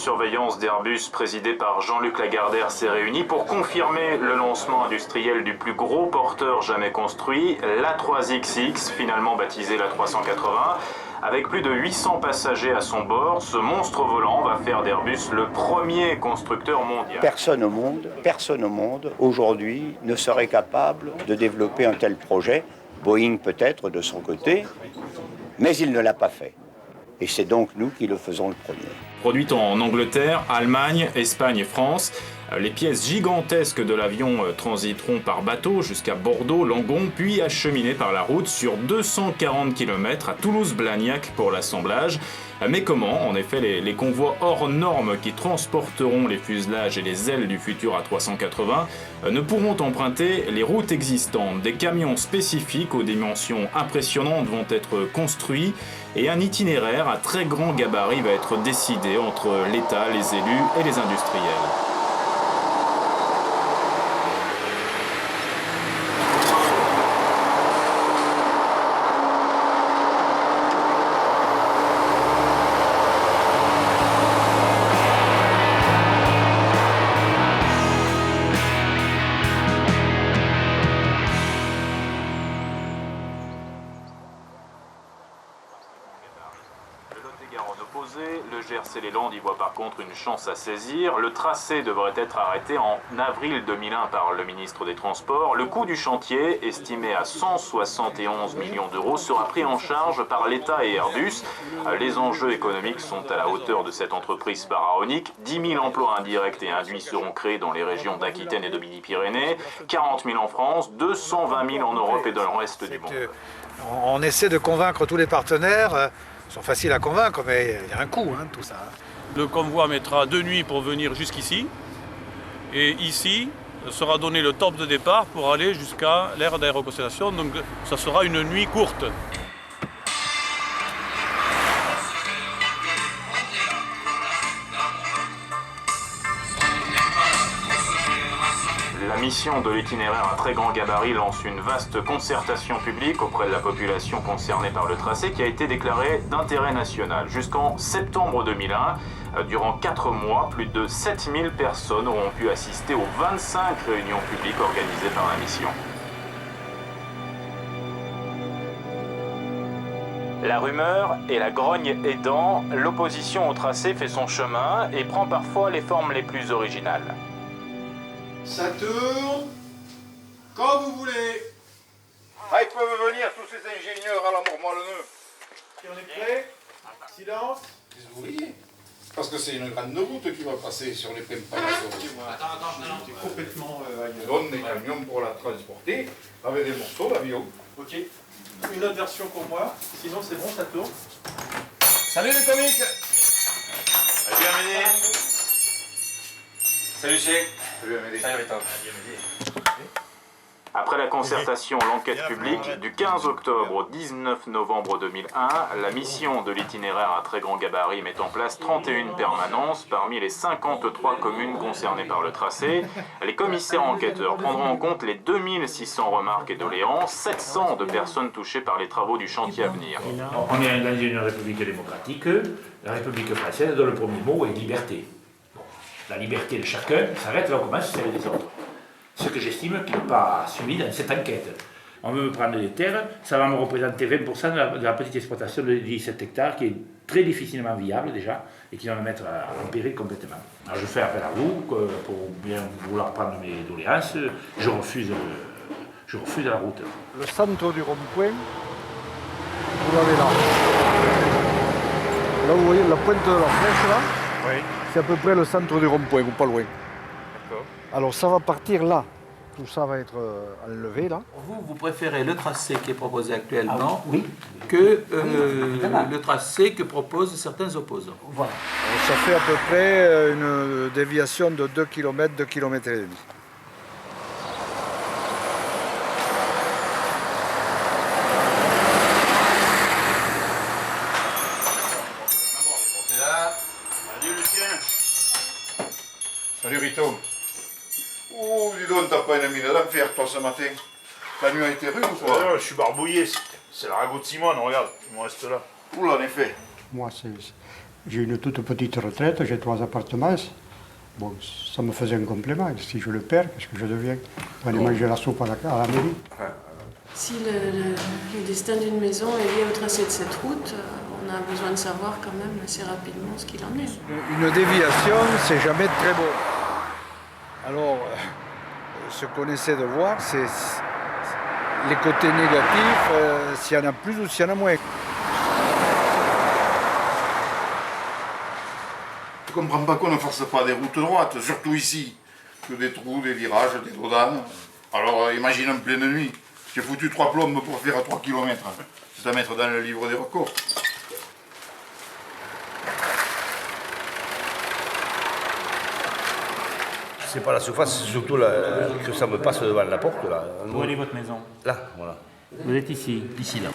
surveillance d'Airbus présidé par Jean-Luc Lagardère s'est réuni pour confirmer le lancement industriel du plus gros porteur jamais construit, l'A3XX, finalement baptisé l'A380. Avec plus de 800 passagers à son bord, ce monstre volant va faire d'Airbus le premier constructeur mondial. Personne au monde, aujourd'hui, ne serait capable de développer un tel projet. Boeing peut-être de son côté, mais il ne l'a pas fait. Et c'est donc nous qui le faisons le premier. Produite en Angleterre, Allemagne, Espagne et France, les pièces gigantesques de l'avion transiteront par bateau jusqu'à Bordeaux, Langon, puis acheminées par la route sur 240 km à Toulouse-Blagnac pour l'assemblage. Mais comment, en effet, les convois hors normes qui transporteront les fuselages et les ailes du futur A380 ne pourront emprunter les routes existantes. Des camions spécifiques aux dimensions impressionnantes vont être construits et un itinéraire à très grand gabarit va être décidé entre l'État, les élus et les industriels. Le GRC Les Landes y voit par contre une chance à saisir. Le tracé devrait être arrêté en avril 2001 par le ministre des Transports. Le coût du chantier, estimé à 171 millions d'euros, sera pris en charge par l'État et Airbus. Les enjeux économiques sont à la hauteur de cette entreprise pharaonique. 10 000 emplois indirects et induits seront créés dans les régions d'Aquitaine et de Midi-Pyrénées, 40 000 en France, 220 000 en Europe et dans le reste du monde. On essaie de convaincre tous les partenaires. Ils sont faciles à convaincre, mais il y a un coût, tout ça. Le convoi mettra 2 nuits pour venir jusqu'ici. Et ici, sera donné le top de départ pour aller jusqu'à l'aire d'aéroconstellation. Donc ça sera une nuit courte. La mission de l'itinéraire à très grand gabarit lance une vaste concertation publique auprès de la population concernée par le tracé qui a été déclarée d'intérêt national. Jusqu'en septembre 2001, durant 4 mois, plus de 7000 personnes auront pu assister aux 25 réunions publiques organisées par la mission. La rumeur et la grogne aidant, l'opposition au tracé fait son chemin et prend parfois les formes les plus originales. Ça tourne quand vous voulez. Ah, ils peuvent venir tous ces ingénieurs à la Mourmoleneux. Et on est prêt? Silence. Oui, parce que c'est une grande route qui va passer sur les Pempanasos. Attends, t'es complètement ailleurs. On donne des camions pour la transporter avec des morceaux d'avion. Ok. Une autre version pour moi, sinon c'est bon, ça tourne. Salut les comiques. Salut Amélie. Salut Cheikh. Salut Amélie. Salut Tom. Après la concertation, l'enquête publique, du 15 octobre au 19 novembre 2001, la mission de l'itinéraire à très grand gabarit met en place 31 permanences parmi les 53 communes concernées par le tracé. Les commissaires enquêteurs prendront en compte les 2600 remarques et doléances, 700 de personnes touchées par les travaux du chantier à venir. On est dans une république démocratique. La République française, dont le premier mot est liberté. La liberté de chacun s'arrête là où commence celle des autres. Ce que j'estime qui n'est pas suivi dans cette enquête. On veut me prendre des terres, ça va me représenter 20% de la petite exploitation de 17 hectares qui est très difficilement viable déjà et qui va me mettre en péril complètement. Alors je fais appel à vous pour bien vouloir prendre mes doléances, je refuse la route. Le centre du rond-point, vous l'avez là. Là vous voyez la pointe de la flèche là, oui. C'est à peu près le centre du rond-point, ou pas loin. D'accord. Alors ça va partir là, tout ça va être enlevé là. Vous préférez le tracé qui est proposé actuellement oui. que le tracé que proposent certains opposants. Voilà. Alors, ça fait à peu près une déviation de 2 km, 2 km et demi. Salut Lucien. Salut Rito. Oh, dis donc, t'as pas une mine d'enfer toi ce matin. Ta nuit a été rude ou quoi? Je suis barbouillé, c'est le ragot de Simone, regarde, il me reste là. Oula, en effet. Moi, J'ai une toute petite retraite, j'ai 3 appartements. Bon, ça me faisait un complément. Si je le perds, qu'est-ce que je deviens? Pour aller manger la soupe à la mairie. Si le destin d'une maison est lié au tracé de cette route, on a besoin de savoir quand même assez rapidement ce qu'il en est. Une déviation, c'est jamais très beau. Alors, ce qu'on essaie de voir, c'est les côtés négatifs, s'il y en a plus ou s'il y en a moins. Je ne comprends pas qu'on ne fasse pas des routes droites, surtout ici. Que des trous, des virages, des dodanes. Alors imagine en pleine nuit. J'ai foutu 3 plombes pour faire 3 km. C'est à mettre dans le livre des records. C'est pas la surface, c'est surtout que ça me passe devant la porte. Là. Où est votre maison? Là, voilà. Vous êtes ici? Ici, là.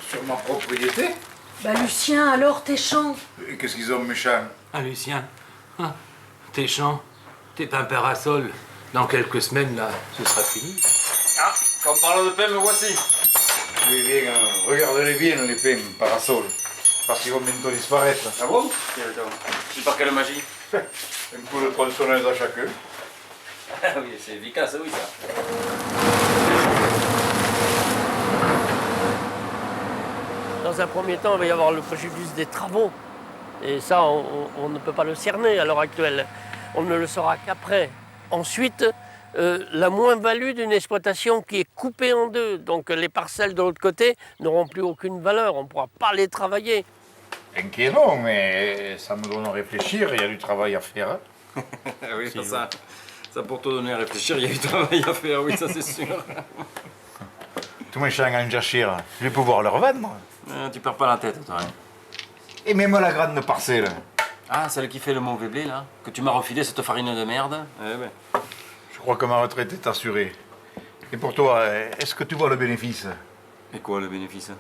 Sur ma propriété? Bah Lucien, alors tes champs? Et qu'est-ce qu'ils ont méchant? Ah Lucien, tes champs, tes pains parasol, dans quelques semaines, là, ce sera fini. Ah, quand on parle de paix, me voici. Oui, bien, regardez-les bien, les pins, parasols. Parce qu'ils vont bientôt disparaître. Ah bon? C'est par quelle magie? Un coup de tronçonneuse à chacun. Ah oui, c'est efficace, oui, ça. Dans un premier temps, il va y avoir le préjudice des travaux. Et ça, on ne peut pas le cerner à l'heure actuelle. On ne le saura qu'après. Ensuite, la moins-value d'une exploitation qui est coupée en deux. Donc les parcelles de l'autre côté n'auront plus aucune valeur. On ne pourra pas les travailler. Inquiet non, mais ça me donne à réfléchir, il y a du travail à faire. Oui, ça pour te donner à réfléchir, il y a du travail à faire, oui, ça c'est sûr. Tous mes champs en jachir, je vais pouvoir le revendre. Tu perds pas la tête, toi. Hein. Et même la grande parcelle. Ah, celle qui fait le mauvais blé, là? Que tu m'as refilé cette farine de merde? Eh ben. Je crois que ma retraite est assurée. Et pour toi, est-ce que tu vois le bénéfice? Et quoi, le bénéfice?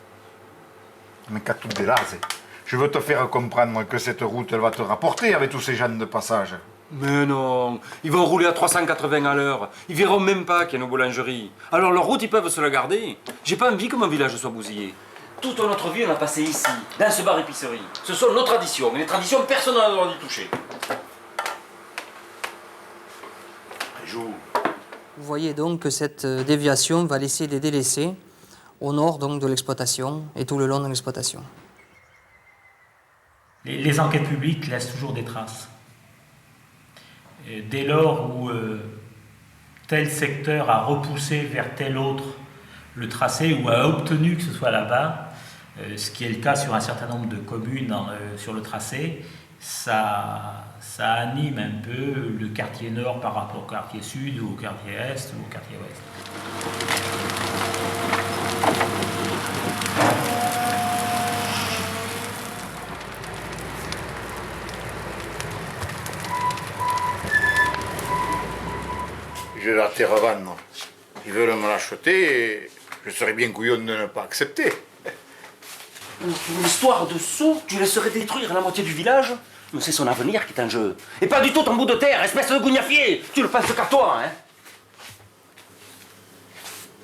Mais qu'à toutes des lases. Je veux te faire comprendre que cette route, elle va te rapporter avec tous ces gens de passage. Mais non, ils vont rouler à 380 à l'heure. Ils verront même pas qu'il y a nos boulangeries. Alors leur route, ils peuvent se la garder. J'ai pas envie que mon village soit bousillé. Toute notre vie, on a passé ici, dans ce bar-épicerie. Ce sont nos traditions, et les traditions, personne n'a le droit d'y toucher. Vous voyez donc que cette déviation va laisser des délaissés au nord donc de l'exploitation et tout le long de l'exploitation. Les enquêtes publiques laissent toujours des traces. Et dès lors où tel secteur a repoussé vers tel autre le tracé ou a obtenu que ce soit là-bas, ce qui est le cas sur un certain nombre de communes sur le tracé, ça anime un peu le quartier nord par rapport au quartier sud ou au quartier est ou au quartier ouest. Je vais la terre vendre. Ils veulent me l'acheter et je serais bien couillon de ne pas accepter. Une histoire de sous, tu laisserais détruire la moitié du village? Mais c'est son avenir qui est en jeu. Et pas du tout ton bout de terre, espèce de gougnafier. Tu ne penses qu'à toi, hein?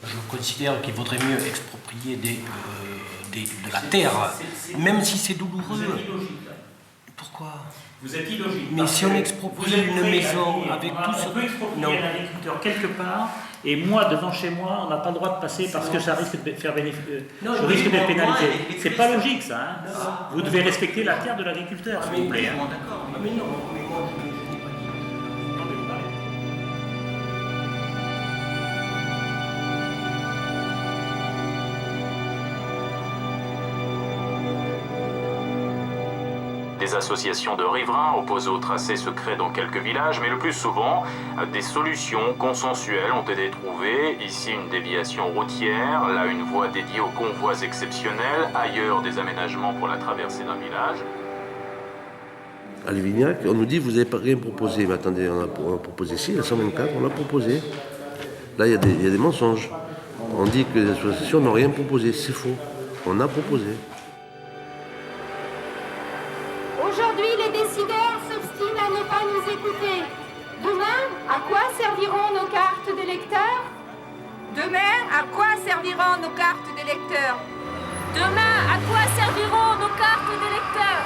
Je considère qu'il vaudrait mieux exproprier de la terre, même si c'est douloureux. Vous êtes illogique. Pourquoi? Vous êtes illogique. Mais si on exproprie une maison avec tout ce... On peut exproprier un agriculteur quelque part, et moi, devant chez moi, on n'a pas le droit de passer parce que ça risque de faire bénéficier. Je risque d'être pénalisé. C'est pas logique, ça. Hein. Vous devez respecter la terre de l'agriculteur, s'il vous plaît. D'accord, mais non, mais moi, je n'ai pas dit. Des associations de riverains opposés au tracé se créent dans quelques villages, mais le plus souvent, des solutions consensuelles ont été trouvées. Ici, une déviation routière, là, une voie dédiée aux convois exceptionnels, ailleurs, des aménagements pour la traversée d'un village. À Lévignac, on nous dit vous n'avez pas rien proposé. Mais attendez, on a proposé si, la 124, on l'a proposé. Là, il y a des mensonges. On dit que les associations n'ont rien proposé. C'est faux. On a proposé. Aujourd'hui, les décideurs s'obstinent à ne pas nous écouter. Demain, à quoi serviront nos cartes d'électeurs? Demain, à quoi serviront nos cartes d'électeurs? Demain, à quoi serviront nos cartes d'électeurs?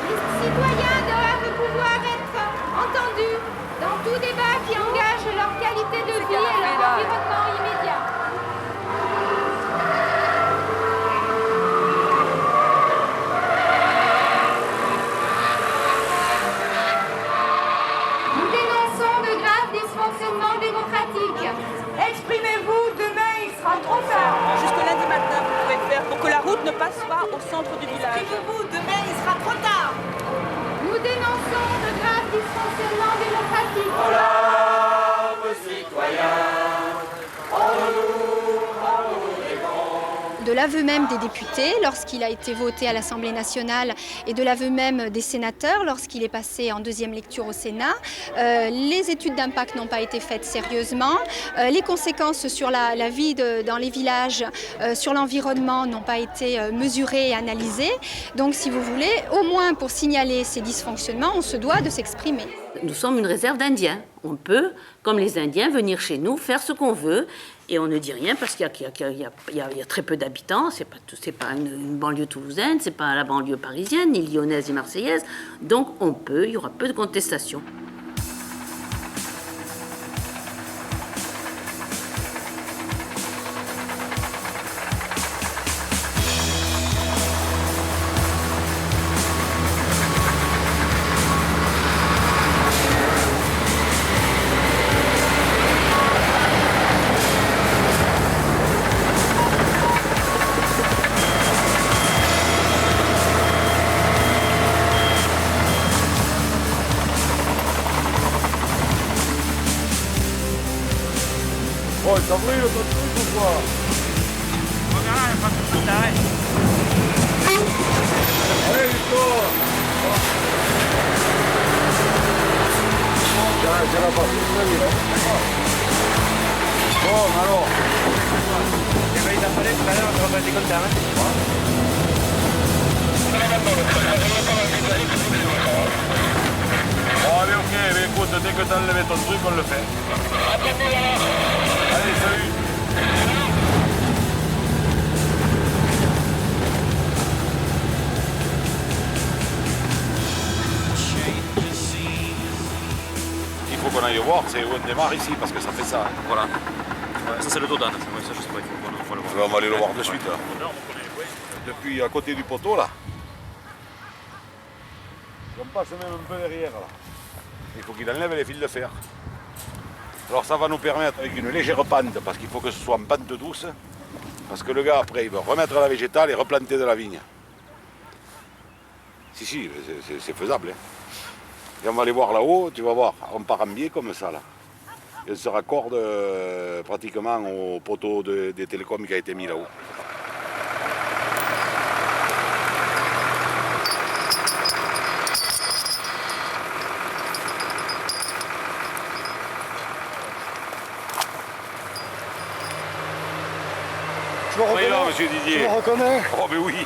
Les citoyens doivent pouvoir être entendus dans tout débat qui engage leur qualité de vie et leur environnement immédiat. Nous dénonçons de graves dysfonctionnements démocratiques. Exprimez-vous, demain il sera trop tard. Jusque lundi matin, vous pourrez le faire pour que la route ne passe pas au centre du village. Exprimez-vous, demain il sera trop tard. Nous dénonçons de graves dysfonctionnements démocratiques. Braves citoyens, De l'aveu même des députés, lorsqu'il a été voté à l'Assemblée nationale, et de l'aveu même des sénateurs, lorsqu'il est passé en deuxième lecture au Sénat, les études d'impact n'ont pas été faites sérieusement, les conséquences sur la vie dans les villages, sur l'environnement n'ont pas été mesurées et analysées. Donc si vous voulez, au moins pour signaler ces dysfonctionnements, on se doit de s'exprimer. Nous sommes une réserve d'Indiens. On peut, comme les Indiens, venir chez nous, faire ce qu'on veut. Et on ne dit rien parce qu'il y a très peu d'habitants. C'est pas une banlieue toulousaine, c'est pas la banlieue parisienne, ni lyonnaise, ni marseillaise. Donc on peut, il y aura peu de contestation. Oh, t'as pris le truc ou quoi? Regarde là, il n'y a pas de tout d'arrêt. Allez, Victor! C'est la partie de la ville. Bon, alors. Eh ben, il t'a fallu tout à l'heure, on va pas être content, Bon, allez, ok, mais écoute, dès que t'as enlevé ton truc, on le fait. Allez, salut. Il faut qu'on aille voir, c'est où on démarre ici, parce que ça fait ça. Voilà. Ouais, ça c'est le Dodan, ça je sais pas, il faut le voir. On va aller le voir de suite. Là. Depuis à côté du poteau, là. On passe même un peu derrière, là. Il faut qu'il enlève les fils de fer. Alors ça va nous permettre, avec une légère pente, parce qu'il faut que ce soit en pente douce, parce que le gars, après, il va remettre la végétale et replanter de la vigne. Si, c'est faisable. Hein. Et on va aller voir là-haut, tu vas voir, on part en biais comme ça, là. Et on se raccorde pratiquement au poteau des télécoms qui a été mis là-haut. Je me reconnais. Oui, là, monsieur Didier. Je me reconnais. Oh, mais oui.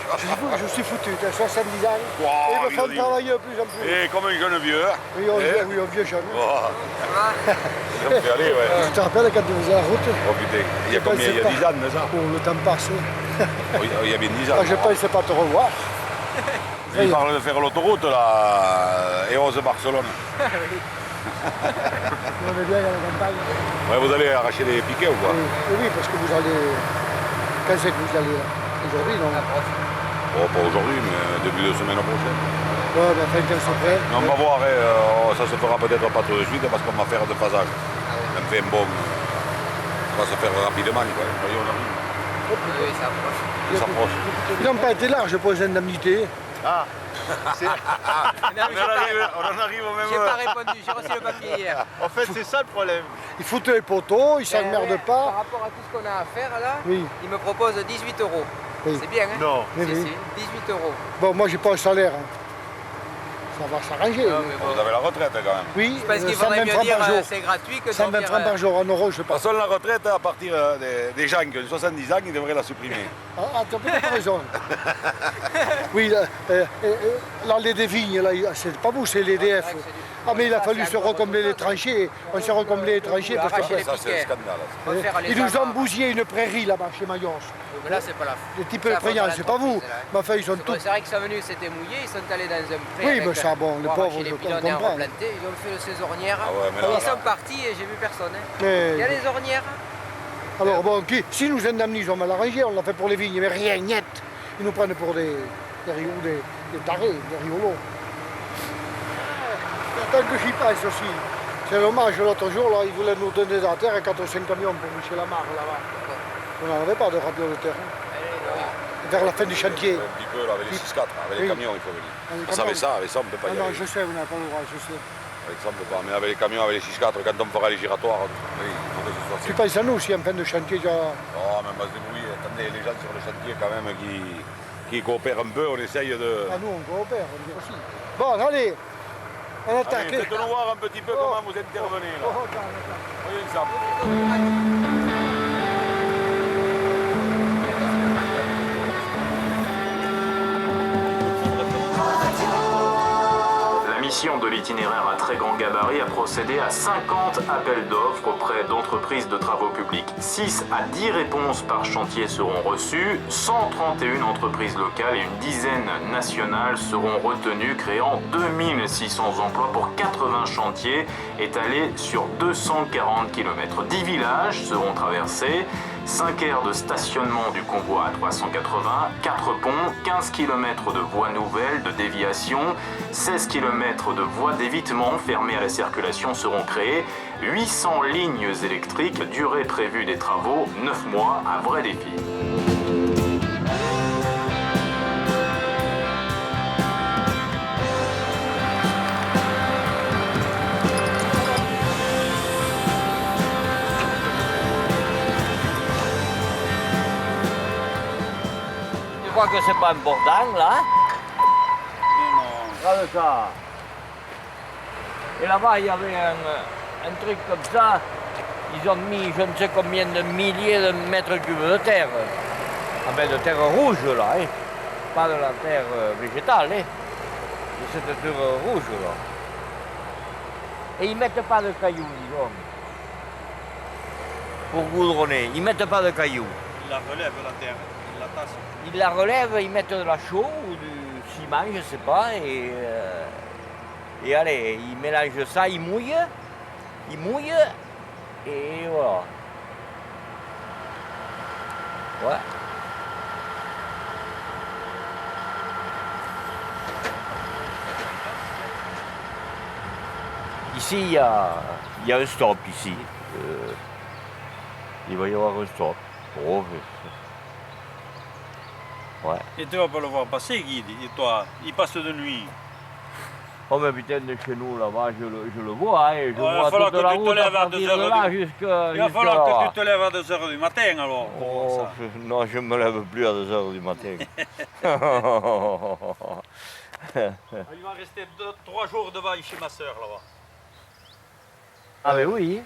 Je suis foutu, t'as 70 ans. Wow, et il me faut travailler de plus en plus. Et comme un jeune vieux. Oui, un vieux jeune. Oh. Ça me fait aller, ouais. Je te rappelle quand tu faisais la route. Oh putain, il y a combien? Il y a 10 ans de ça? Oh, le temps passe. Oh, il y a bien 10 ans. Je ne pensais pas te revoir. Il parle de faire l'autoroute, là, Eros Barcelone. On est bien à la campagne. Ouais, vous allez arracher des piquets ou quoi? Oui, parce que vous allez... Quand c'est que vous allez là? Aujourd'hui, non? Oh, pas aujourd'hui, mais début de semaine prochaine. Ouais, mais enfin, quand c'est prêt. On va voir, ça se fera peut-être pas tout de suite parce qu'on va faire de phasage. On fait un bon. Ça va se faire rapidement, quoi. Voyons, on arrive. Oui, ça approche. Ça s'approche. Ils n'ont pas été larges pour les indemnités. Ah. On en arrive au même. J'ai pas répondu, j'ai reçu le papier hier. En fait, c'est ça le problème. Ils foutent les poteaux, ils s'emmerdent Par pas. rapport à tout ce qu'on a à faire là, Oui. il me propose 18 €. Oui. C'est bien, hein? Non. Oui, Si, oui. si, 18 €. Bon, moi, j'ai pas un salaire. Hein. Ça va s'arranger. Vous avez la retraite quand même. Oui, Parce qu'il 120 faudrait mieux francs dire par jour. c'est gratuit que 120 francs par jour, en euros, je sais De pas. toute façon, la retraite, à partir des gens qui ont 70 ans, ils devraient la supprimer. Ah, tu as peut-être raison. Oui, l'allée des vignes, là, c'est pas vous, c'est l'EDF. Ah mais il a fallu se recombler les tranchées. On s'est recomblé les tranchées parce que Ça, c'est un scandale. ils nous ont bousillé une prairie là-bas chez Mayence. Mais là, c'est pas la Les types de prégnants, c'est pas vous. Mais enfin, ils sont tous. C'est vrai que sont venus, c'était mouillé, ils sont allés dans un pré. Oui, mais ça, bon, les pauvres, les on pilonnières comprend. replantées, ils ont fait le saisonnière. mais là, Ils sont partis et j'ai vu personne. Mais- Il y a les ornières. Alors bon, si nous indemnisent, on va l'arranger, on l'a fait pour les vignes, mais rien, niet. Ils nous prennent pour des tarés, des riolos. Tant que j'y pense aussi, c'est dommage, l'autre jour, là, ils voulaient nous donner de la terre et 4 ou 5 camions pour Michel Amar, là-bas. On n'en avait pas de radio de terre. Vers la fin du chantier. Un petit peu, là, avec les 6-4, avec les camions, il faut venir. Avec Ça, avec ça, on ne peut pas y non, aller. je sais, vous n'avez pas le droit, je sais. Avec ça, on ne peut pas. Mais avec les camions, avec les 6-4, quand on fera les giratoires, oui, il faut que ce soit Tu penses à nous, si en fin de chantier, déjà... Oh, mais on va se débrouiller. Attendez, les gens sur le chantier, quand même, qui coopèrent un peu, on essaye de... Ah, nous, on coopère, on dit aussi. Bon, allez, on attaque. Allez, faites-nous voir un petit peu comment vous intervenez, là. Voyez ça. La mission de l'itinéraire à très grand gabarit a procédé à 50 appels d'offres auprès d'entreprises de travaux publics. 6 à 10 réponses par chantier seront reçues, 131 entreprises locales et une dizaine nationales seront retenues, créant 2600 emplois pour 80 chantiers étalés sur 240 km. 10 villages seront traversés, 5 aires de stationnement du convoi à 380, 4 ponts, 15 km de voies nouvelles, de déviation, 16 km de voies d'évitement fermées à la circulation seront créées, 800 lignes électriques, durée prévue des travaux, 9 mois, un vrai défi. Tu crois que c'est pas important là? Regarde ça. Et là-bas, il y avait un truc comme ça. Ils ont mis je ne sais combien de milliers de mètres cubes de terre. Ah ben de terre rouge là, hein. Pas de la terre végétale, hein. De cette terre rouge là. Et ils mettent pas de cailloux, dis donc. Pour goudronner, ils mettent pas de cailloux. Ils la relèvent la terre, ils la tassent. Ils la relèvent, ils mettent de la chaux ou du ciment, je sais pas, et allez, ils mélangent ça, ils mouillent, et voilà. Ouais. Ici, il y a un stop ici. Il va y avoir un stop. Oh, ouais. Et tu vas pas le voir passer, Guide, et toi, il passe de nuit. Oh mais putain, de chez nous là-bas, je le vois, hein, je vois toute la route à partir de là jusqu'à... Il va falloir que tu te lèves à 2h du matin alors. Oh, non, je me lève plus à 2h du matin. Il va rester 3 jours devant chez ma soeur là-bas. Ah mais oui.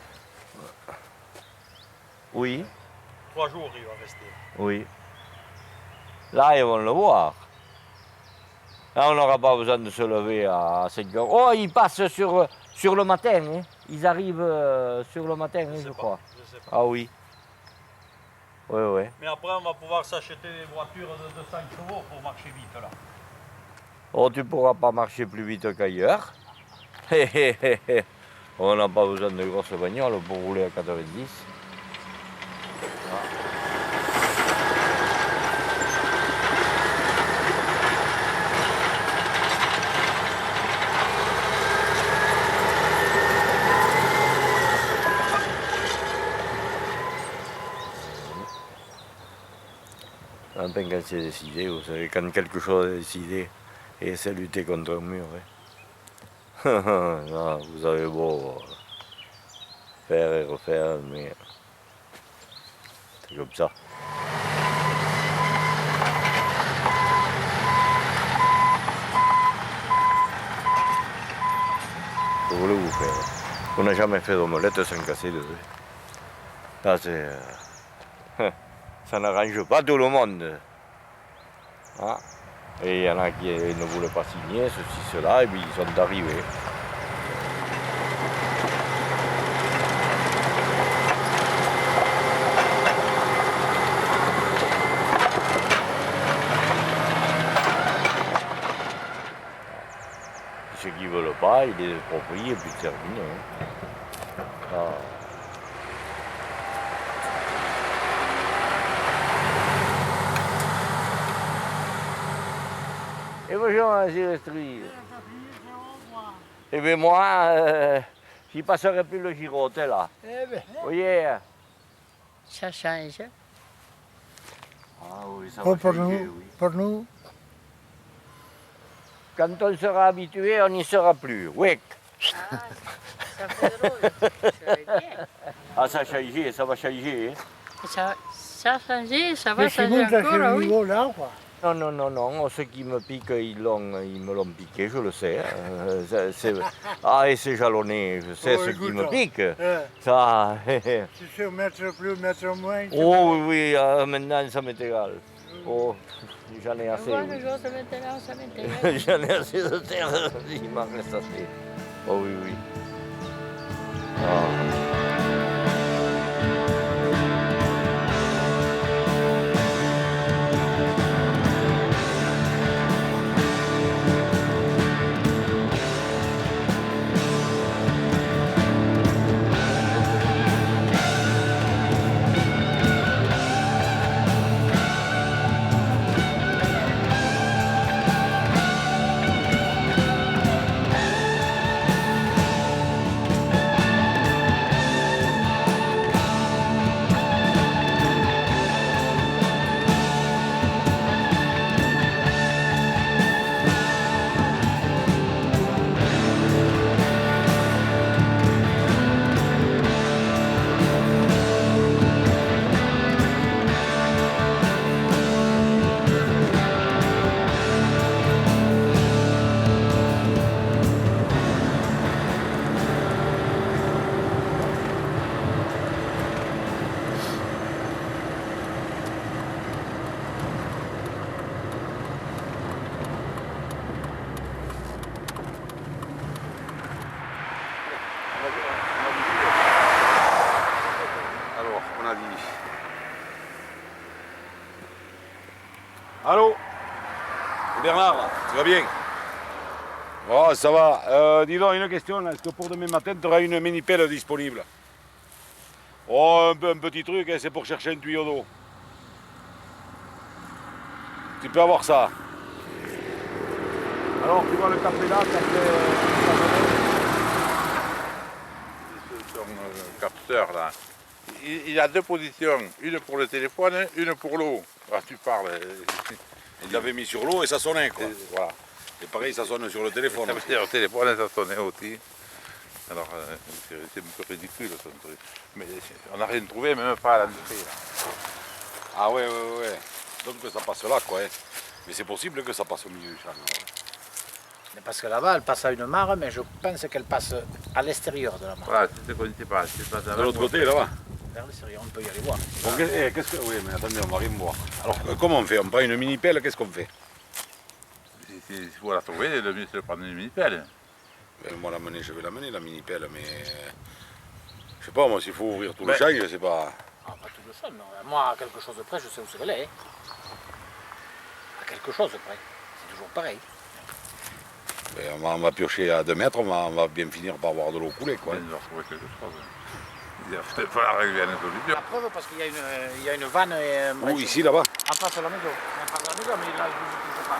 Oui. 3 jours il va rester. Oui. Là, ils vont le voir. Là, on n'aura pas besoin de se lever à 5 heures. Oh, ils passent sur le matin. Hein. Ils arrivent sur le matin, je crois. Je sais pas. Ah oui. Oui, oui. Mais après, on va pouvoir s'acheter des voitures de 200 chevaux pour marcher vite là. Oh, tu ne pourras pas marcher plus vite qu'ailleurs. On n'a pas besoin de grosses bagnoles pour rouler à 90. Enfin, quand c'est décidé, vous savez, quand quelque chose est décidé, et c'est lutter contre un mur. Hein. Non, vous avez beau faire et refaire, mais c'est comme ça. Que voulez-vous faire? On n'a jamais fait d'omelette sans casser deux. Là, c'est... Ça n'arrange pas tout le monde. Ah. Et il y en a qui ne voulaient pas signer, ceci, cela, et puis ils sont arrivés. Ceux qui ne veulent pas, ils les exproprient et puis c'est terminé. Ah. Et bonjour, Sylvestri. Et bien moi, j'y passerai plus le girotte là. Eh bien. Vous voyez. Ça change. Ah oui, ça Oh, va pour changer, nous, oui. pour nous. Quand on sera habitué, on n'y sera plus. Oui. Ça fait drôle. Ah, ça a changé, ça va changer. Ça a changé, ça va Mais c'est changer bon, ça, encore, c'est le oui. niveau là, quoi. Non, non, non, non, ceux qui me piquent, ils me l'ont piqué, je le sais. Ah, et c'est jalonné, je sais Oh, ceux qui écoute, me piquent. hein. Ça. C'est sûr, mettre plus, mettre moins. Oh oui, oui, maintenant ça m'est égal. Oh, j'en ai assez. Moi, oui. le jour, ça m'intéresse, ça m'intéresse. J'en ai assez de terre, il m'en reste assez. Oh oui, oui. Ah. Alors, on a dit. Allô Bernard, tu vas bien? Oh, ça va. Dis donc, une question, est-ce que pour demain matin, tu auras une mini-pelle disponible? Oh, un petit truc, hein, c'est pour chercher un tuyau d'eau. Tu peux avoir ça. Alors, tu vas le taper là, Son capteur là. Il a deux positions, une pour le téléphone, une pour l'eau. Ah, tu parles. Il l'avait mis sur l'eau et ça sonnait quoi. Voilà. Et pareil, ça sonne sur le téléphone. Ça veut dire, le téléphone, ça sonnait aussi. Alors, c'est un peu ridicule son truc. Mais on n'a rien trouvé, même pas à l'entrée. Ah ouais, ouais, ouais. Donc ça passe là quoi. Hein. Mais c'est possible que ça passe au milieu du champ. Mais parce que là-bas, elle passe à une mare, mais je pense qu'elle passe à l'extérieur de la mare. Voilà, tu ne connais pas. De l'autre côté, là-bas. Vers l'extérieur, on peut y aller voir. Bon, qu'est-ce que... Oui, mais attendez, on va rien voir. Alors, comment on fait? On prend une mini-pelle, qu'est-ce qu'on fait? Il faut la trouver, le mieux c'est de prendre une mini-pelle. Ben, moi, je vais l'amener, la mini-pelle, mais... Je sais pas, moi, s'il faut ouvrir tout le champ, je sais pas... Ah, pas tout le champ, non. Moi, à quelque chose de près, je sais où c'est aller. À quelque chose de près. C'est toujours pareil. Ben, on va piocher à 2 mètres, on va bien finir par voir de l'eau couler, quoi. On va trouver quelque chose. Il va falloir arriver à une solution. La preuve, parce qu'il y a une vanne et un Où, ici, là-bas? en face de la maison. En face de la maison, mais là, je ne sais pas.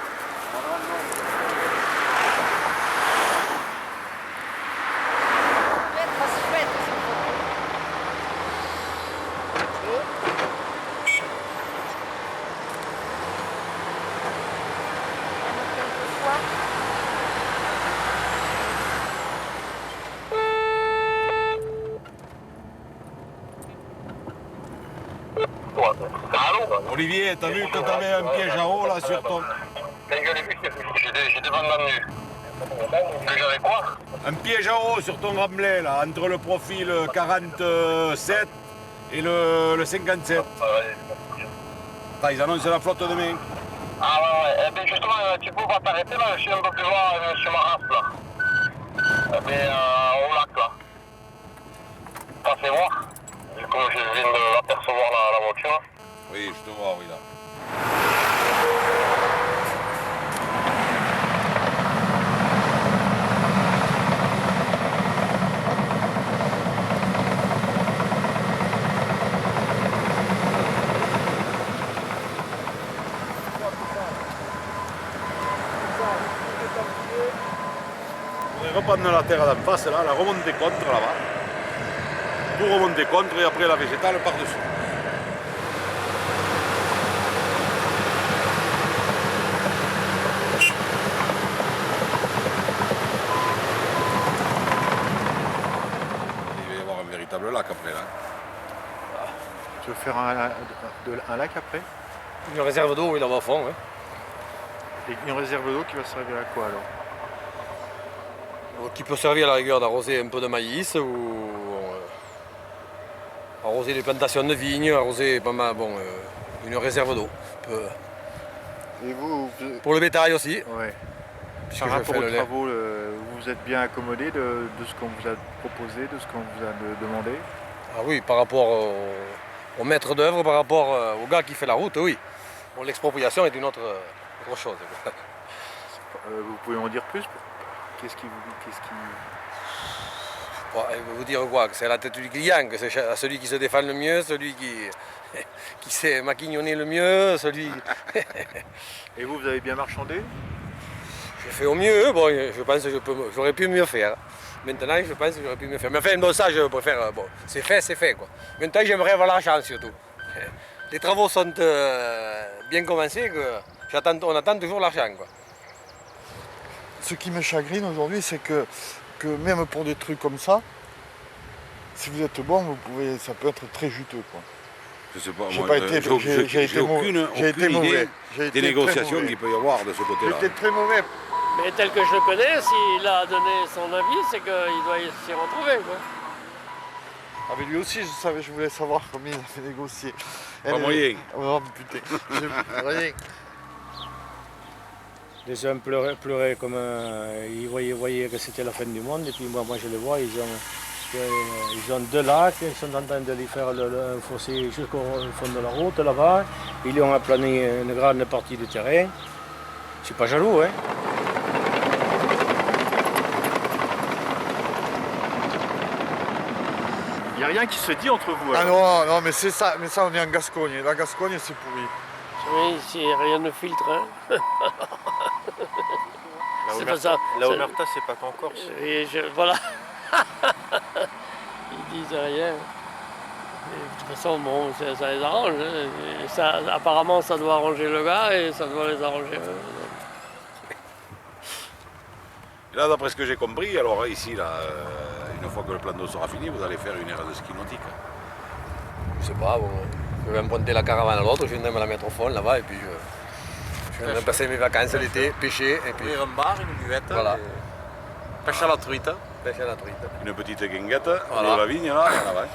Olivier, t'as vu que t'avais un piège à eau là sur ton... J'ai demandé. J'avais quoi? Un piège à eau sur ton remblai là, entre le profil 47 et le 57. Ah, ils annoncent la flotte demain. Ah ouais. Eh bien justement, tu peux pas t'arrêter là, je suis un peu plus loin sur ma race là. Eh bien au lac là. Passez voir. Comme je viens d'apercevoir la voiture. Oui, je te vois, oui là. On va reprendre la terre d'en face là, la remonter contre là-bas. Tout remonter contre et après la végétale par-dessus. Il va y avoir un véritable lac après là. Tu veux faire un lac après? Une réserve d'eau, oui, là-bas au fond. Ouais. Et une réserve d'eau qui va servir à quoi alors? Qui peut servir à la rigueur d'arroser un peu de maïs ou arroser les plantations de vignes, arroser pas mal, bon, une réserve d'eau. Et vous, Pour le bétail aussi. Ouais. Puisque Par je rapport fais aux le lait. travaux, vous vous êtes bien accommodé de ce qu'on vous a proposé, de ce qu'on vous a demandé? Ah oui, par rapport au maître d'œuvre, par rapport au gars qui fait la route, oui. Bon, l'expropriation est une autre chose. Vous pouvez en dire plus? Qu'est-ce qui... Bon, je vais vous dire quoi, que c'est à la tête du client, que c'est à celui qui se défend le mieux, celui qui sait maquignonner le mieux, celui... Et vous avez bien marchandé? Je fais au mieux, bon, je pense que j'aurais pu mieux faire. Maintenant, je pense que j'aurais pu mieux faire. Mais enfin, bon, ça, je préfère, bon, c'est fait, quoi. Maintenant, j'aimerais avoir l'argent, surtout. Les travaux sont bien commencés, on attend toujours l'argent, quoi. Ce qui me chagrine aujourd'hui, c'est que même pour des trucs comme ça, si vous êtes bon, ça peut être très juteux, quoi. Je sais pas, J'ai moi, pas été- j'ai aucune mauvais. J'ai idée été des négociations très mauvais. qu'il peut y avoir de ce côté-là. J'étais très mauvais. Mais tel que je le connais, s'il a donné son avis, c'est qu'il doit s'y retrouver, quoi. Ah mais lui aussi, je voulais savoir combien il a fait négocier. Pas moyen. Oh putain, rien. Les uns pleuraient comme ils voyaient que c'était la fin du monde, et puis moi je les vois, ils ont 2 lacs, ils sont en train de lui faire un fossé jusqu'au fond de la route là-bas, ils lui ont aplani une grande partie du terrain. Je suis pas jaloux, hein. Il n'y a rien qui se dit entre vous. Ah non, mais c'est ça, on est en Gascogne. La Gascogne, c'est pourri. Oui, si rien ne filtre, hein. C'est pas ça. La Omerta, c'est pas qu'en Corse. Et voilà. Ils disent rien. Et de toute façon, bon, ça les arrange. Hein. Et ça, apparemment, ça doit arranger le gars et ça doit les arranger eux. Et là, d'après ce que j'ai compris, alors ici, là, une fois que le plan d'eau sera fini, vous allez faire une aire de ski nautique. Je sais pas, bon, je vais emprunter la caravane à l'autre, je viendrai me la mettre au fond là-bas et puis je viendrai passer mes vacances l'été, pêcher et puis... Ouvrir un bar, une buvette, voilà. Pêche à la truite. Pêche à la truite. Une petite guinguette, Voilà. de la vigne, là, et là-bas.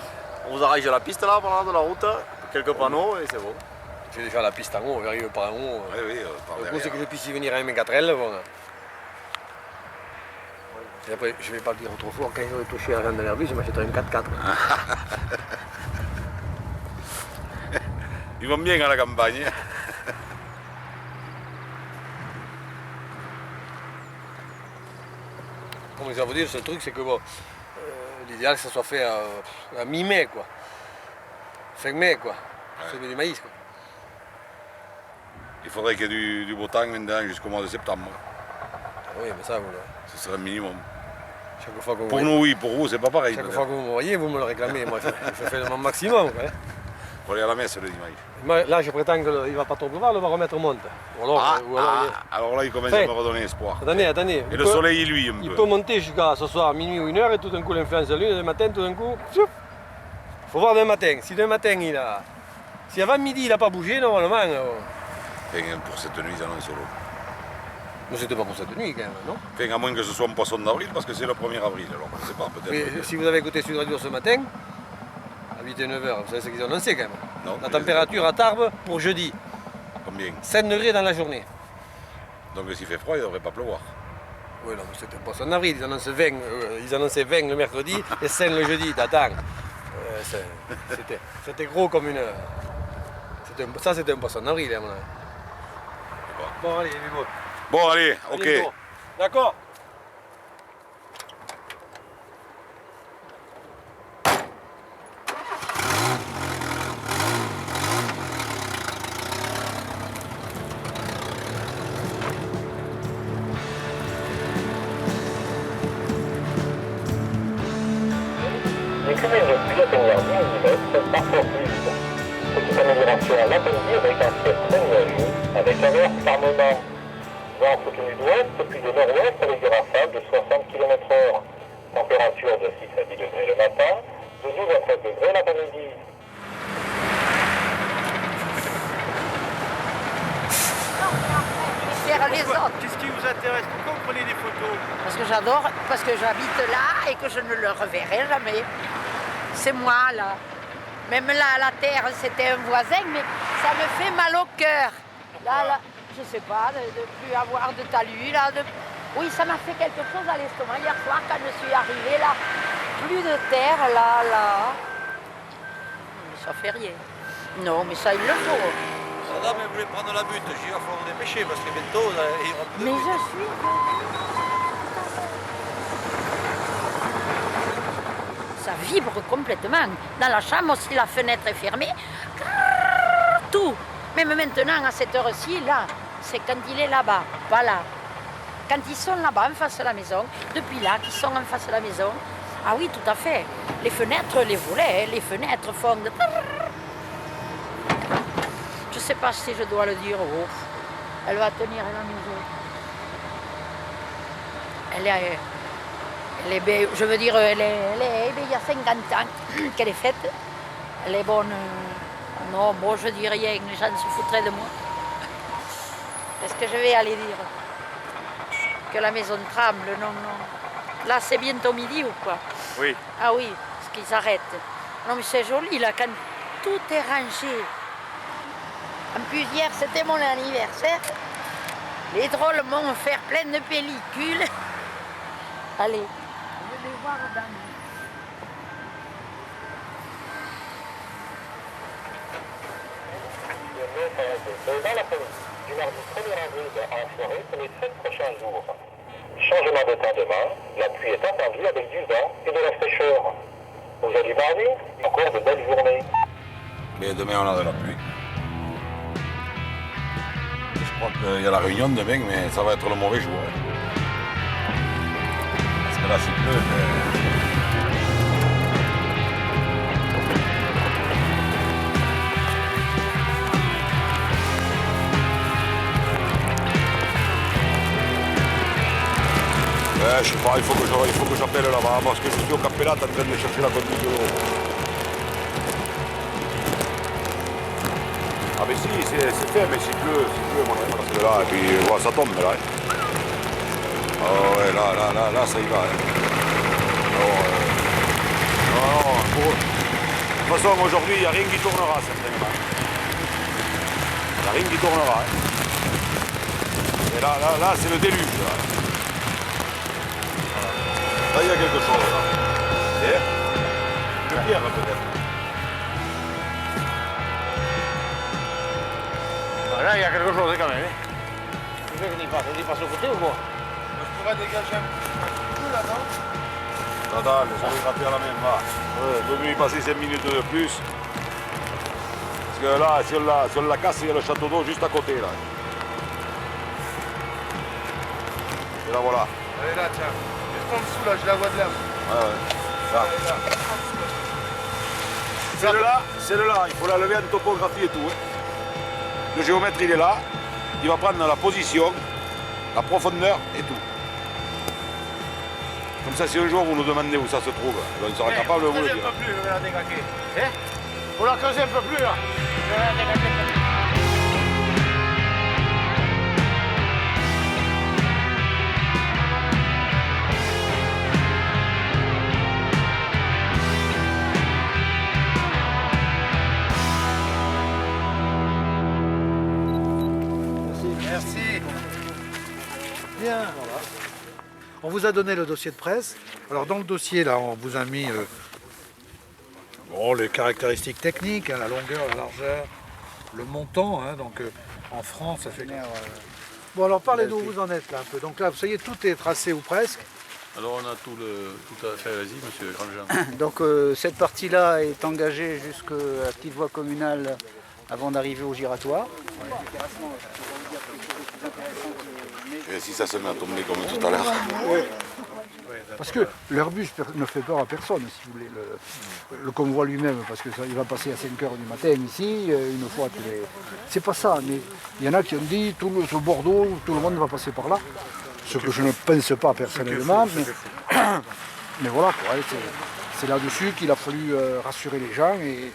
On vous arrange la piste là, pendant de la route, quelques panneaux et c'est bon. J'ai déjà la piste en haut, on arrive par en haut. Oui, par Le derrière. coup, c'est que je puisse y venir à M4L. Bon. Et après, je vais pas le dire trop fort, quand j'aurai touché à la de l'herbe, je m'achèterai une 4x4. Ils vont bien à la campagne. Comment je vais vous dire, ce truc, c'est que bon, l'idéal, que ça soit fait à mi-mai, quoi. Fin mai, quoi. Semer du maïs, quoi. Il faudrait qu'il y ait du beau temps maintenant jusqu'au mois de septembre. Oui, mais ça, vous le... Ce serait le minimum. Chaque fois que vous Pour voyez- nous, oui, pour vous, c'est pas pareil. Chaque fois que vous me voyez, vous me le réclamez. Moi, je fais mon maximum, quoi. Pour aller à la messe le dimanche. Moi, là, je prétends qu'il ne va pas trop pleuvoir, il va remettre monte. Ou alors, Alors là, il commence Fait. à me redonner espoir. Attendez. Et le soleil, il luit un Il peu. peut monter jusqu'à ce soir, minuit ou 1h, et tout d'un coup, l'influence de la lune, le matin, tout d'un coup, il faut voir demain matin. Si demain matin, si avant midi, il n'a pas bougé, normalement... Enfin, pour cette nuit, ils en ont solo. Mais c'était pas pour cette nuit, quand même, non? Enfin, à moins que ce soit un poisson d'avril, parce que c'est le 1er avril, alors on ne sait pas, peut-être. Mais si vous avez écouté Sud Radio ce matin, à 8 et 9h, vous savez ce qu'ils ont annoncé, quand même. Non, La température à Tarbes pour jeudi. Combien? 5 degrés dans la journée. Donc s'il fait froid, il ne devrait pas pleuvoir. Oui, non, mais c'était pas en avril, ils annonçaient 20 le mercredi et 5 le jeudi, t'attends. C'était gros comme une... Ça, c'était un poisson d'avril, à mon avis. Bon, allez, Bibo. Bon, allez, ok. D'accord. Les cumulés de pluie atteignèrent 10 mm, parfois plus. Petite amélioration l'après-midi avec un ciel très nuageux, avec averse par moment. Vent soutenu d'ouest, puis de nord-ouest avec des rafales de 60 km/h. Température de 6 à 10 degrés le matin, de 12 à 13 degrés l'après-midi. Les autres. Qu'est-ce qui vous intéresse? Pourquoi vous prenez des photos? Parce que j'adore, parce que j'habite là et que je ne le reverrai jamais. C'est moi là. Même là, à la terre, c'était un voisin, mais ça me fait mal au cœur. Là, je sais pas, de plus avoir de talus là. Oui, ça m'a fait quelque chose à l'estomac hier soir quand je suis arrivée là. Plus de terre là. Mais ça fait rien. Non, mais ça il le faut. La dame, elle voulait prendre la butte. J'ai dit, il va falloir dépêcher parce que bientôt, il y aura plus de Mais butte. je suis... Ça vibre complètement. Dans la chambre, si la fenêtre est fermée, tout. Même maintenant, à cette heure-ci, là, c'est quand il est là-bas, pas là. Quand ils sont là-bas, en face de la maison, depuis là, qu'ils sont en face de la maison, ah oui, tout à fait. Les fenêtres, les volets, les fenêtres font de... Je ne sais pas si je dois le dire. Oh, elle va tenir la maison. Elle est belle, je veux dire, elle est il y a 50 ans qu'elle est faite. Elle est bonne. Non, bon, je dis rien, les gens se foutraient de moi. Est-ce que je vais aller dire que la maison tremble? Non. Là, c'est bientôt midi ou quoi? Oui. Ah oui, parce qu'ils arrêtent. Non, mais c'est joli, là, quand tout est rangé. En plus, hier, c'était mon anniversaire. Les drôles m'ont offert plein de pellicules. Allez, je vais voir dans... Dans l'après-midi, du mardi 1er avril en soirée pour les 7 prochains jours. Changement de temps demain, la pluie est attendue avec du vent et de la fraîcheur. Aujourd'hui mardi, encore de belles journées. Mais demain, on a de la pluie. Je crois qu'il y a la réunion demain, mais ça va être le mauvais jour. Parce que là, c'est bleu. Je sais pas, il faut que j'appelle là-bas parce que je suis au Capella en train de chercher la conduite de l'eau. Ah mais si, c'est fait, mais c'est bleu, moi je pense que là, et puis voilà, ça tombe là. Ah ouais, là, ça y va. Alors, non, de toute façon, aujourd'hui, il n'y a rien qui tournera certainement. Il n'y a rien qui tournera. Et là, c'est le déluge. Là, il y a quelque chose. Là. Le pierre peut-être. Là, il y a quelque chose quand même. Tu veux qu'on y passe au côté ou quoi? Je pourrais dégager un peu là, non? Attends, laisse-moi gratter à la main, va. Je peux lui passer 5 minutes de plus. Parce que là, si on la casse, il y a le château d'eau juste à côté. Là. Et là, voilà. Allez là, tiens. Juste en dessous, là, je la vois de là. Ouais. Là. Celle-là, il faut la lever en topographie et tout. Hein. Le géomètre, il est là. Il va prendre la position, la profondeur et tout. Comme ça, si un jour vous nous demandez où ça se trouve, on sera capable de vous le dire. Un peu plus, je vais la dégager. Hein? Faut la creuser un peu plus là. Je vais la dégager un peu plus. Bien. Voilà. On vous a donné le dossier de presse. Alors dans le dossier, là, on vous a mis les caractéristiques techniques, hein, la longueur, la largeur, le montant. Hein, donc en France, ça fait... Bon, alors parlez-nous où vous en êtes là un peu. Donc là, vous savez, tout est tracé ou presque. Alors on a tout à fait, vas-y monsieur Grandjean. Donc cette partie-là est engagée jusqu'à la petite voie communale avant d'arriver au giratoire. Et si ça se met à tomber comme tout à l'heure. Parce que l'Airbus ne fait peur à personne, si vous voulez, le convoi lui-même, parce que il va passer à 5 h du matin ici, une fois tous les... C'est pas ça, mais il y en a qui ont dit, sur Bordeaux, tout le monde va passer par là. Ce que je ne pense pas personnellement, mais voilà, c'est là-dessus qu'il a fallu rassurer les gens et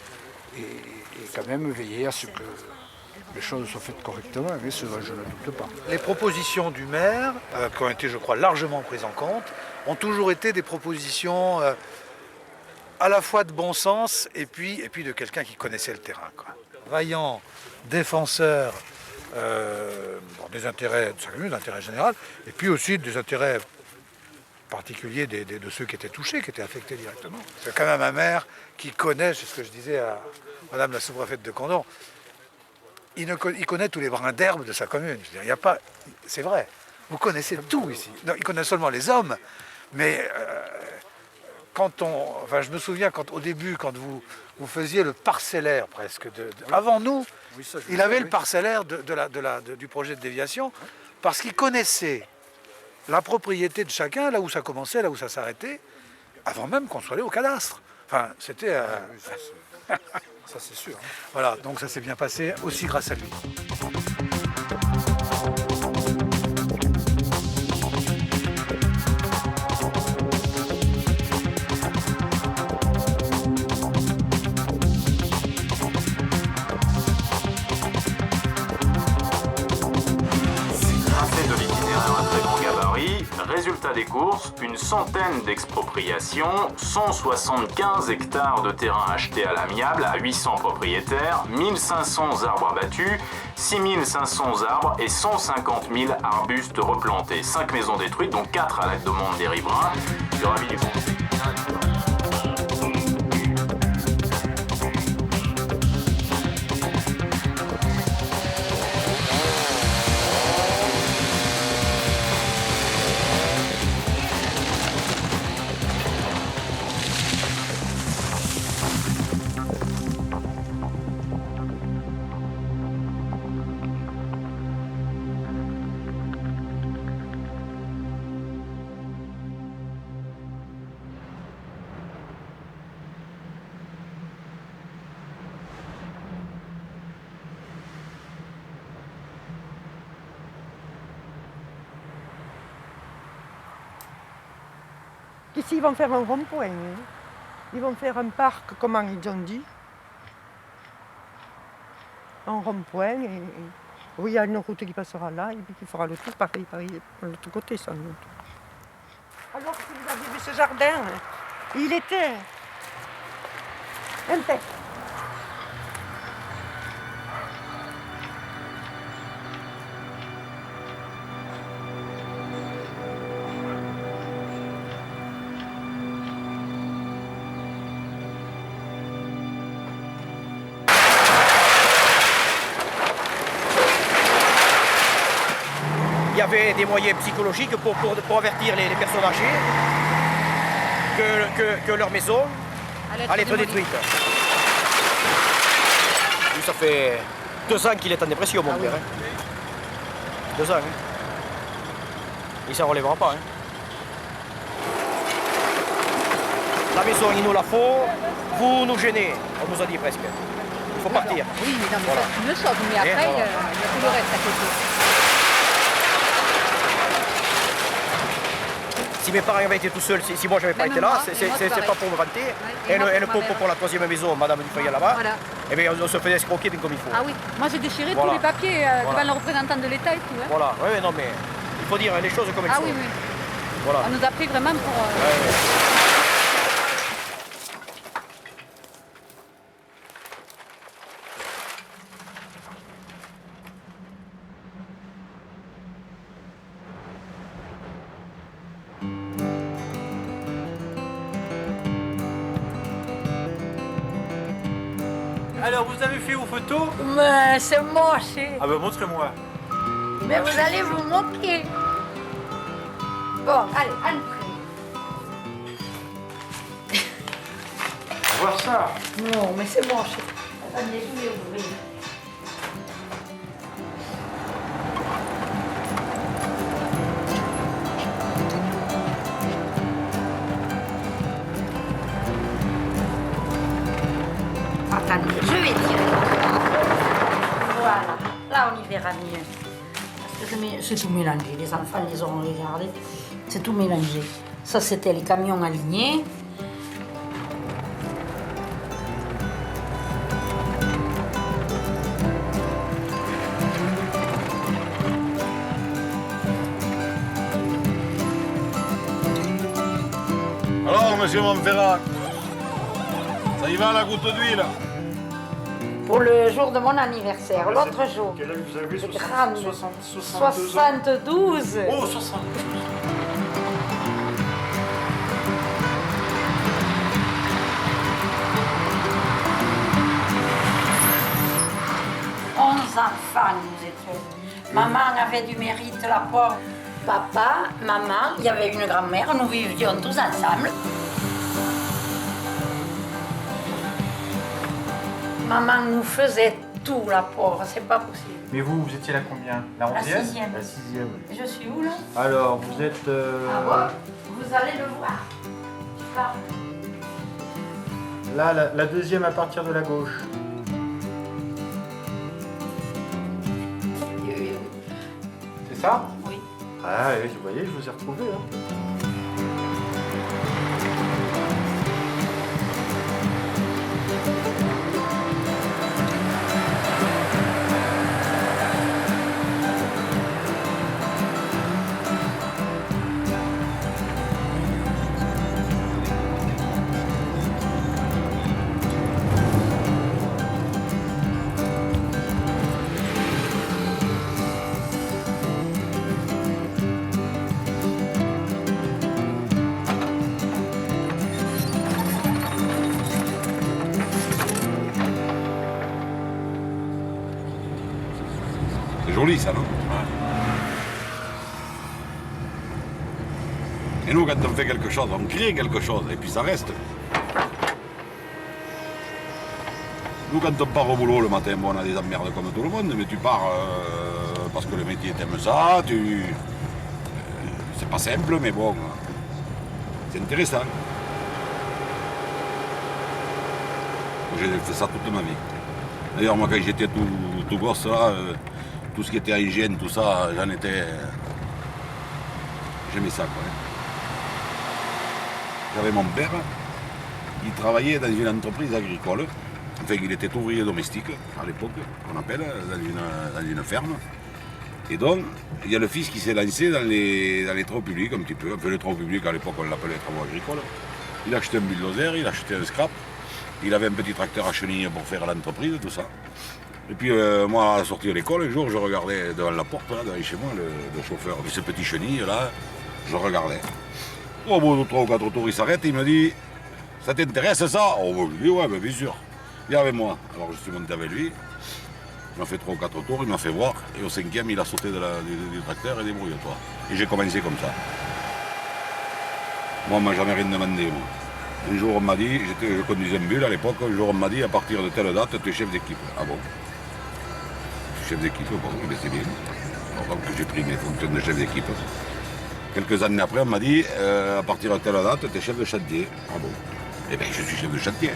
quand même veiller à ce que les choses soient faites correctement, mais ce je ne doute pas. Les propositions du maire, qui ont été, je crois, largement prises en compte, ont toujours été des propositions à la fois de bon sens et puis de quelqu'un qui connaissait le terrain, quoi. Vaillant, défenseur des intérêts de sa commune, d'intérêt général, et puis aussi des intérêts particuliers de ceux qui étaient touchés, qui étaient affectés directement. C'est quand même un maire qui connaît, c'est ce que je disais à Madame la sous-préfète de Condom, il connaît tous les brins d'herbe de sa commune. Je veux dire, il y a pas, c'est vrai, vous connaissez tout ici. Non, il connaît seulement les hommes, mais je me souviens au début, quand vous faisiez le parcellaire presque, avant nous, il avait le parcellaire du projet de déviation, parce qu'il connaissait la propriété de chacun, là où ça commençait, là où ça s'arrêtait, avant même qu'on soit allé au cadastre. Enfin, c'était... ça c'est sûr. Hein. Voilà, donc ça s'est bien passé aussi grâce à lui. Résultat des courses, une centaine d'expropriations, 175 hectares de terrain achetés à l'amiable à 800 propriétaires, 1500 arbres abattus, 6500 arbres et 150 000 arbustes replantés. 5 maisons détruites, dont 4 à la demande des riverains. Le Ravi du Conseil. Ici, ils vont faire un rond-point. Hein. Ils vont faire un parc, comment ils ont dit. Un rond-point. Oui, il y a une route qui passera là et puis qui fera le tour pareil, de l'autre côté, sans doute. Alors, si vous avez vu ce jardin, il était intègre. Il y avait des moyens psychologiques pour avertir les personnes âgées que leur maison allait être détruite. Lui, ça fait 2 ans qu'il est en dépression, mon père. Hein. 2 ans. Hein. Il ne s'en relèvera pas. Hein. La maison, il nous la faut. Vous nous gênez, on nous a dit presque. Il faut partir. Oui, mais non, mais voilà. ça, c'est une chose. Mais après, il y a tout le reste à côté. Si mes parents avaient été tout seuls, si moi j'avais pas été là, c'est pas pour me vanter. Et le pot pour la 3e maison, Madame Dufeuillet là-bas, Voilà. et bien on se faisait escroquer comme il faut. Ah oui, moi j'ai déchiré Voilà. tous les papiers Voilà. devant le représentant de l'État et tout. Hein. Voilà, oui, non mais il faut dire les choses comme elles Ah sont. oui, oui. Voilà. On nous a pris vraiment pour... Alors, vous avez fait vos photos? Mais c'est moche. Ah ben, montrez-moi. Mais vous allez vous moquer. Bon, allez, entrez. On va voir ça. Non, mais c'est moche. Attendez, je vais ouvrir. Attendez, je vais tirer. Voilà, là on y verra mieux. Parce que c'est tout mélangé, les enfants les ont regardés, c'est tout mélangé. Ça c'était les camions alignés. Alors, monsieur Montferrat, ça y va la goutte d'huile? Pour le jour de mon anniversaire, l'autre jour. Quel âge vous avez? Le crâne. 72. Oh, 72. Enfants, nous étions. Maman avait du mérite, la pauvre. Papa, maman, il y avait une grand-mère, nous vivions tous ensemble. Maman nous faisait tout, la pauvre, c'est pas possible. Mais vous étiez là combien? La 11e? La 6e. La 6e. Je suis où là? Alors, vous êtes... Ah bon? Vous allez le voir. Là. Là, la 2e à partir de la gauche. C'est ça? Oui. Ah oui, vous voyez, je vous ai retrouvé. Hein. C'est joli ça, non? Et nous, quand on fait quelque chose, on crée quelque chose, et puis ça reste. Nous, quand on part au boulot le matin, bon, on a des emmerdes comme tout le monde, mais tu pars parce que le métier t'aime ça, c'est pas simple, mais bon, c'est intéressant. J'ai fait ça toute ma vie. D'ailleurs, moi, quand j'étais tout gosse, là, tout ce qui était hygiène, tout ça, j'en étais... J'aimais ça, quoi. J'avais mon père, il travaillait dans une entreprise agricole. Enfin, il était ouvrier domestique, à l'époque, qu'on appelle, dans une ferme. Et donc, il y a le fils qui s'est lancé dans les travaux publics, un petit peu. Enfin, les travaux publics, à l'époque, on l'appelait les travaux agricoles. Il a acheté un bulldozer, il a acheté un scrap. Il avait un petit tracteur à chenilles pour faire l'entreprise, tout ça. Et puis, moi, à la sortie de l'école, un jour, je regardais devant la porte, là, devant chez moi, le chauffeur de ce petit chenille, là, je regardais. Au bout de 3 ou 4 tours, il s'arrête et il me dit « Ça t'intéresse, ça ?» Oh, je lui dis « Ouais, bien sûr. Viens avec moi. » Alors, je suis monté avec lui. Il m'a fait 3 ou 4 tours, il m'a fait voir. Et au 5e, il a sauté du tracteur et débrouille-toi. Et j'ai commencé comme ça. Moi, on m'a jamais rien demandé, moi. Un jour, on m'a dit, je conduisais un bulle à l'époque, un jour, on m'a dit, à partir de telle date, tu es chef d'équipe. Ah bon? Chef d'équipe, bon, c'est bien. Alors, donc, j'ai pris mes fonctions de chef d'équipe. Quelques années après, on m'a dit, à partir de telle date, tu es chef de chantier. Ah bon? Eh bien, je suis chef de chantier.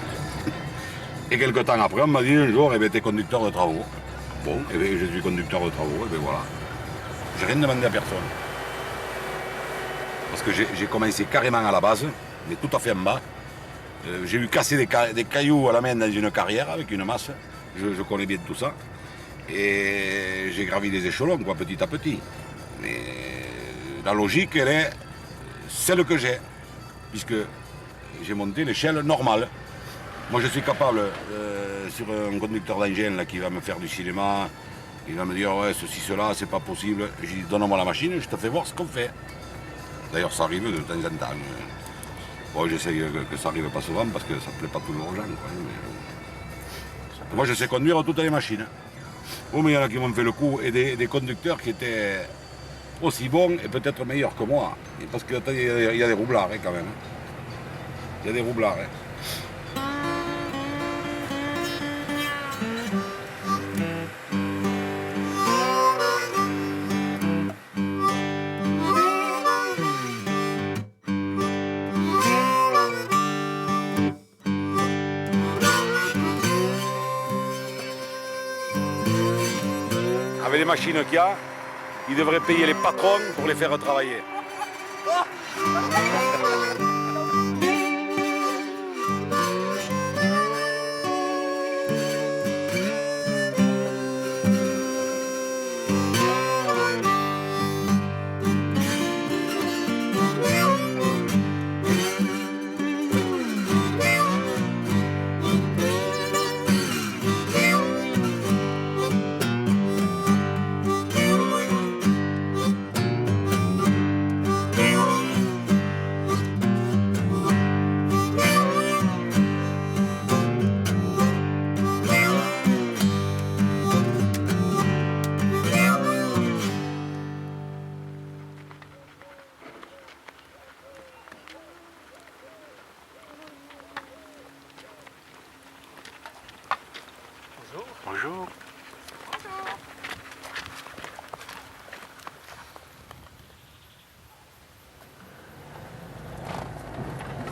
Et quelques temps après, on m'a dit un jour, eh bien, tu es conducteur de travaux. Bon, eh bien, je suis conducteur de travaux, et bien voilà. J'ai rien demandé à personne. Parce que j'ai commencé carrément à la base, mais tout à fait en bas. J'ai eu casser des cailloux à la main dans une carrière avec une masse. Je connais bien tout ça. Et j'ai gravi des échelons, quoi, petit à petit. Mais la logique, elle est celle que j'ai, puisque j'ai monté l'échelle normale. Moi, je suis capable, sur un conducteur d'engin qui va me faire du cinéma, il va me dire, ouais, ceci, cela, c'est pas possible. Je dis, donne-moi la machine, je te fais voir ce qu'on fait. D'ailleurs, ça arrive de temps en temps. Bon, j'essaye que ça arrive pas souvent parce que ça ne plaît pas toujours aux gens. Quoi, mais... Moi, je sais conduire toutes les machines. Oh, mais il y en a qui m'ont fait le coup, et des conducteurs qui étaient aussi bons et peut-être meilleurs que moi. Parce qu'il y a des roublards quand même. Il y a des roublards. Avec les machines qu'il y a, ils devraient payer les patrons pour les faire travailler. Bonjour.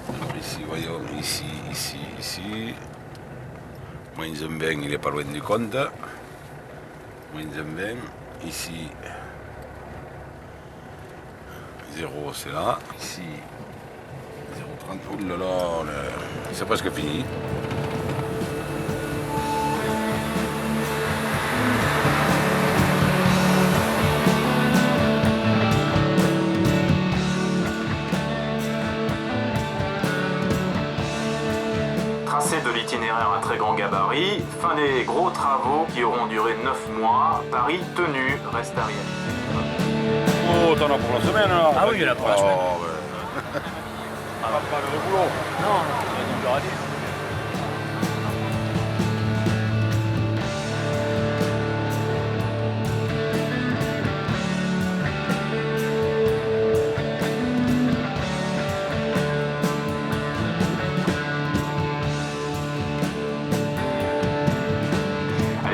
Alors ici, voyons, ici. Moins un 20, il n'est pas loin du compte. Moins un 20. Ici, 0, c'est là. Ici, 0,30. Oh là là, c'est presque fini. Tracé de l'itinéraire à très grand gabarit, fin des gros travaux qui auront duré 9 mois, Paris tenu reste à réaliser. Oh, t'en as pour la semaine là. Ah oui, il y en a pour la semaine. On va pas le boulot. Non, on l'aura dit.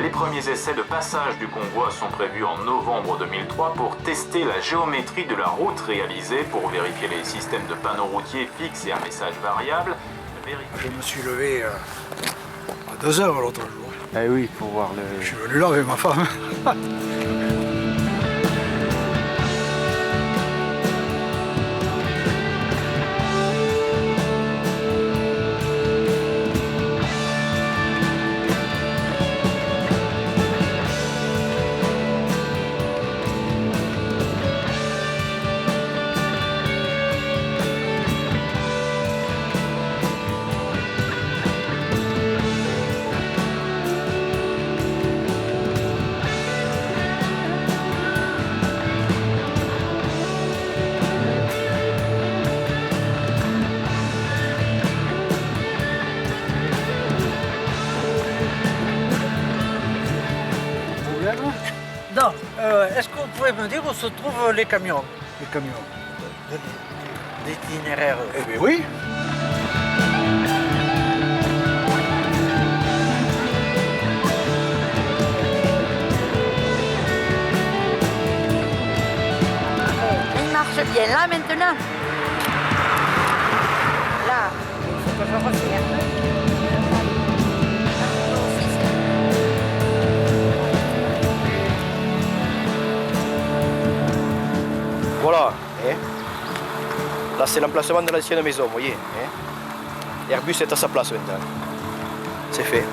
Les premiers essais de passage du convoi sont prévus en novembre 2003 pour tester la géométrie de la route réalisée, pour vérifier les systèmes de panneaux routiers fixes et à message variable. Je me suis levé à 2 heures l'autre jour. Eh oui, pour voir le... Je suis venu là avec ma femme. Non, est-ce que vous pouvez me dire où se trouvent les camions? Les camions. D'itinéraire. Eh bien oui. Il marche bien là maintenant. Là, il faut que je refasse. Voilà, hein. Là c'est l'emplacement de l'ancienne maison, vous voyez. Hein. Airbus est à sa place maintenant. C'est fait.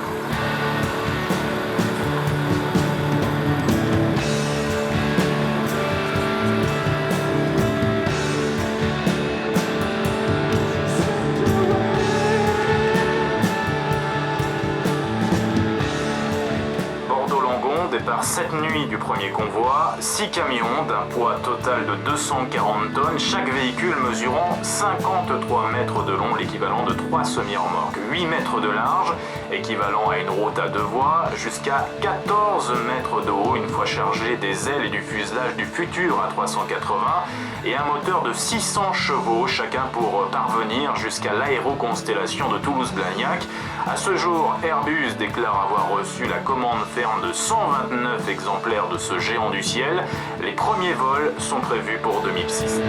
Bordeaux-Langon, départ cette nuit du premier convoi, 6 camions d'un poids total de 240 tonnes, chaque véhicule mesurant 53 mètres de long, l'équivalent de 3 semi-remorques, 8 mètres de large, équivalent à une route à 2 voies, jusqu'à 14 mètres de haut une fois chargé des ailes et du fuselage du futur A380, et un moteur de 600 chevaux, chacun pour parvenir jusqu'à l'aéroconstellation de Toulouse-Blagnac. À ce jour, Airbus déclare avoir reçu la commande ferme de 129 exemplaires de ce géant du ciel. Les premiers vols sont prévus pour 2006.